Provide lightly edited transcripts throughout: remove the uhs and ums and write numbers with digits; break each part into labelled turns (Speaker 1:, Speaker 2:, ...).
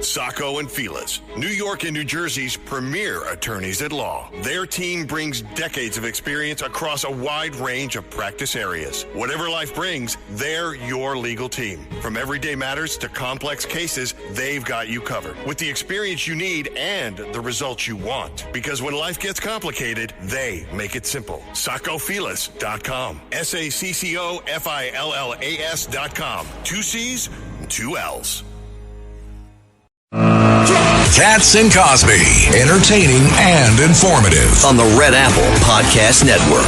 Speaker 1: Sacco and Felice, New York and New Jersey's premier attorneys at law. Their team brings decades of experience across a wide range of practice areas. Whatever life brings, they're your legal team. From everyday matters to complex cases, they've got you covered with the experience you need and the results you want. Because when life gets complicated, they make it simple. SaccoFelice.com. SACCOFILLAS.com. 2 C's, 2 L's.
Speaker 2: Katz and Cosby, entertaining and informative on the Red Apple Podcast Network.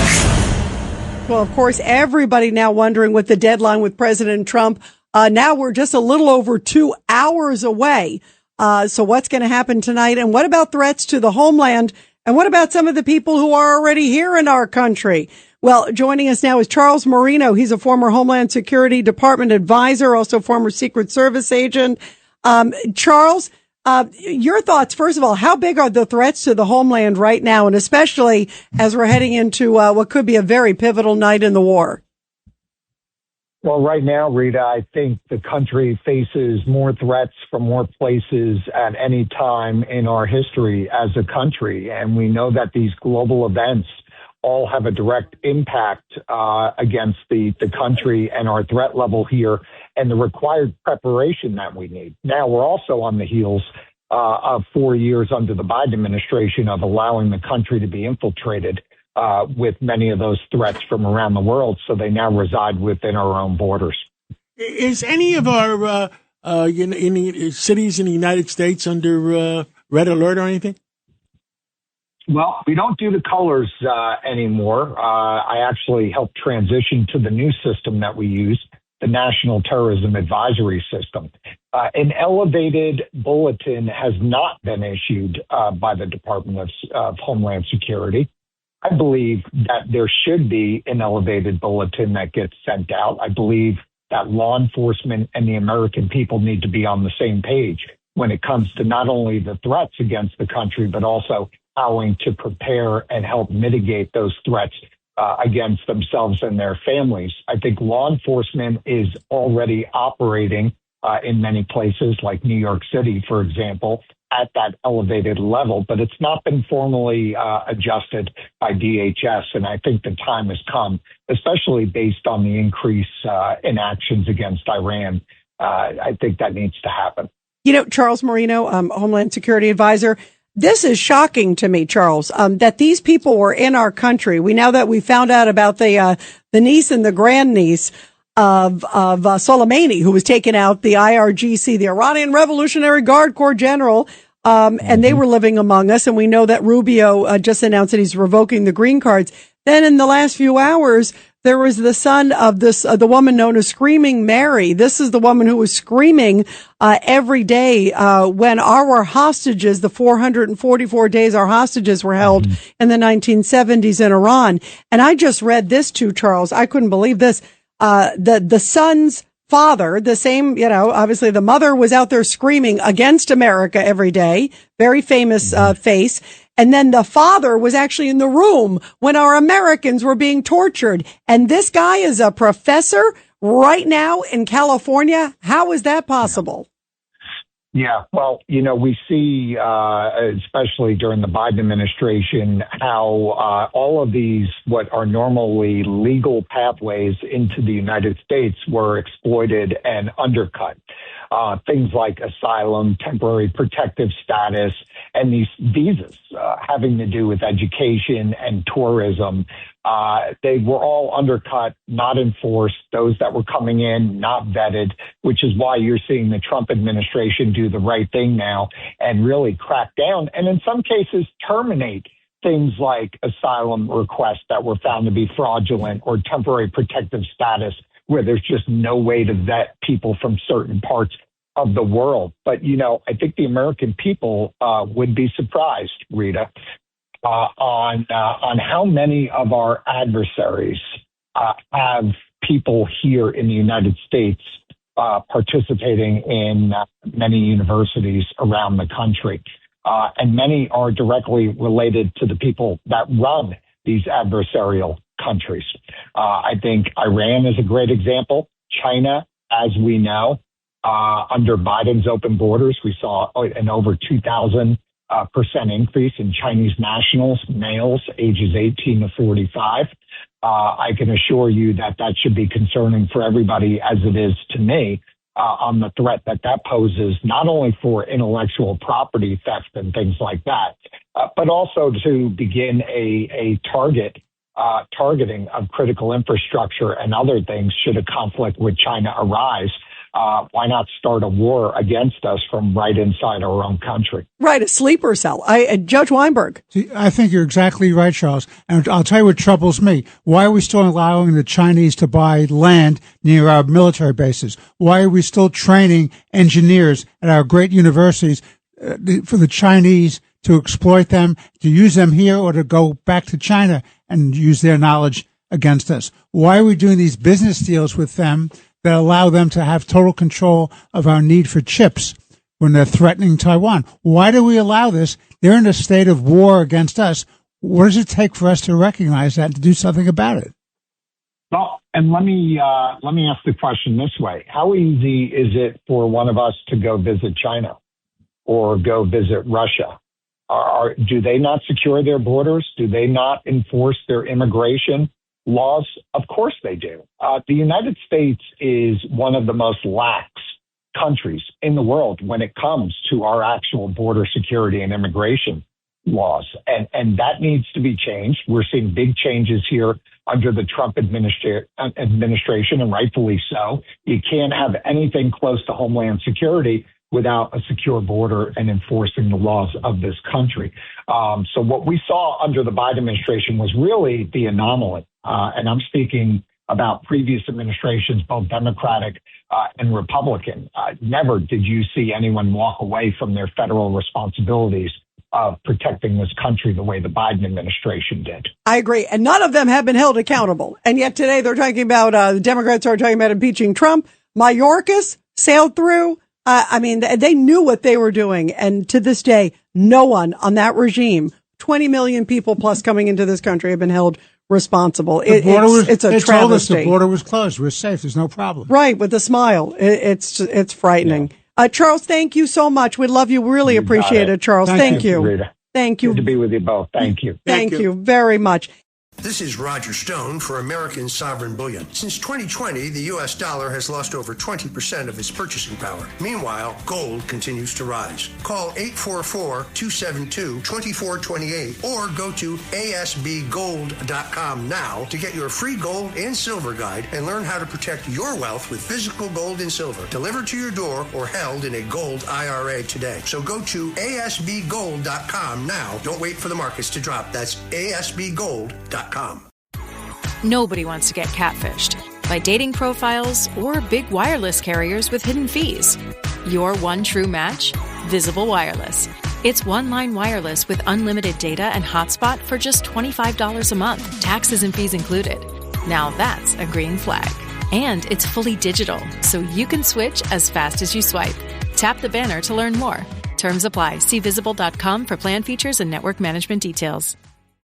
Speaker 3: Well, of course, everybody now wondering what the deadline with President Trump. Now we're just a little over 2 hours away. So what's going to happen tonight? And what about threats to the homeland? And what about some of the people who are already here in our country? Well, joining us now is Charles Marino. He's a former Homeland Security Department advisor, also former Secret Service agent. Charles, your thoughts, first of all, how big are the threats to the homeland right now, and especially as we're heading into what could be a very pivotal night in the war?
Speaker 4: Well, right now, Rita, I think the country faces more threats from more places at any time in our history as a country. And we know that these global events all have a direct impact against the country and our threat level here and the required preparation that we need. Now, we're also on the heels of 4 years under the Biden administration of allowing the country to be infiltrated with many of those threats from around the world. So they now reside within our own borders.
Speaker 5: Is any of our cities in the United States under red alert or anything?
Speaker 4: Well, we don't do the colors anymore. I actually helped transition to the new system that we use, the National Terrorism Advisory System. An elevated bulletin has not been issued by the Department of Homeland Security. I believe that there should be an elevated bulletin that gets sent out. I believe that law enforcement and the American people need to be on the same page when it comes to not only the threats against the country, but also how to prepare and help mitigate those threats against themselves and their families. I think law enforcement is already operating in many places like New York City, for example, at that elevated level, but it's not been formally adjusted by DHS. And I think the time has come, especially based on the increase in actions against Iran. I think that needs to happen.
Speaker 3: You know, Charles Marino, Homeland Security Advisor, this is shocking to me, Charles, that these people were in our country. We found out about the niece and the grandniece of Soleimani, who was taking out the IRGC, the Iranian Revolutionary Guard Corps general, and they were living among us. And we know that Rubio just announced that he's revoking the green cards. Then in the last few hours, there was the son of the woman known as Screaming Mary. This is the woman who was screaming every day when our hostages, the 444 days our hostages were held in the 1970s in Iran. And I just read this too, Charles. I couldn't believe this. The son's father, the same, obviously the mother was out there screaming against America every day. Very famous face. And then the father was actually in the room when our Americans were being tortured. And this guy is a professor right now in California. How is that possible?
Speaker 4: Yeah, well, we see, especially during the Biden administration, how all of these, what are normally legal pathways into the United States, were exploited and undercut. Things like asylum, temporary protective status, and these visas having to do with education and tourism. They were all undercut, not enforced. Those that were coming in, not vetted, which is why you're seeing the Trump administration do the right thing now and really crack down, and in some cases terminate things like asylum requests that were found to be fraudulent or temporary protective status where there's just no way to vet people from certain parts of the world. But, I think the American people would be surprised, Rita, on how many of our adversaries have people here in the United States participating in many universities around the country. And many are directly related to the people that run these adversarial countries. I think Iran is a great example. China, as we know, under Biden's open borders. We saw an over 2,000% increase in Chinese nationals, males ages 18 to 45. I can assure you that that should be concerning for everybody, as it is to me, on the threat that poses, not only for intellectual property theft and things like that, but also to begin a targeting of critical infrastructure and other things should a conflict with China arise. Why not start a war against us from right inside our own country?
Speaker 3: Right, a sleeper cell. Judge Weinberg.
Speaker 6: See, I think you're exactly right, Charles. And I'll tell you what troubles me. Why are we still allowing the Chinese to buy land near our military bases? Why are we still training engineers at our great universities for the Chinese to exploit them, to use them here, or to go back to China and use their knowledge against us? Why are we doing these business deals with them that allow them to have total control of our need for chips when they're threatening Taiwan? Why do we allow this? They're in a state of war against us. What does it take for us to recognize that and to do something about it?
Speaker 4: Well, and let me ask the question this way. How easy is it for one of us to go visit China or go visit Russia? Do they not secure their borders? Do they not enforce their immigration laws? Of course they do. The United States is one of the most lax countries in the world when it comes to our actual border security and immigration laws. And that needs to be changed. We're seeing big changes here under the Trump administration, and rightfully so. You can't have anything close to Homeland Security without a secure border and enforcing the laws of this country. So what we saw under the Biden administration was really the anomaly. And I'm speaking about previous administrations, both Democratic and Republican. Never did you see anyone walk away from their federal responsibilities of protecting this country the way the Biden administration did.
Speaker 3: I agree. And none of them have been held accountable. And yet today they're talking about, the Democrats are talking about impeaching Trump. Mayorkas sailed through. They knew what they were doing. And to this day, no one on that regime, 20 million people plus coming into this country, have been held responsible. It's a travesty.
Speaker 6: The border was closed. We're safe. There's no problem.
Speaker 3: Right. With a smile. It's frightening. Yeah. Charles, thank you so much. We love you. Really appreciate it, Charles. Thank you.
Speaker 4: Rita.
Speaker 3: Thank you.
Speaker 4: Good to be with you both. Thank you.
Speaker 3: Thank you very much.
Speaker 7: This is Roger Stone for American Sovereign Bullion. Since 2020, the U.S. dollar has lost over 20% of its purchasing power. Meanwhile, gold continues to rise. Call 844-272-2428 or go to asbgold.com now to get your free gold and silver guide and learn how to protect your wealth with physical gold and silver delivered to your door or held in a gold IRA today. So go to asbgold.com now. Don't wait for the markets to drop. That's asbgold.com.
Speaker 8: Nobody wants to get catfished by dating profiles or big wireless carriers with hidden fees. Your one true match? Visible Wireless. It's one-line wireless with unlimited data and hotspot for just $25 a month, taxes and fees included. Now that's a green flag. And it's fully digital, so you can switch as fast as you swipe. Tap the banner to learn more. Terms apply. See visible.com for plan features and network management details.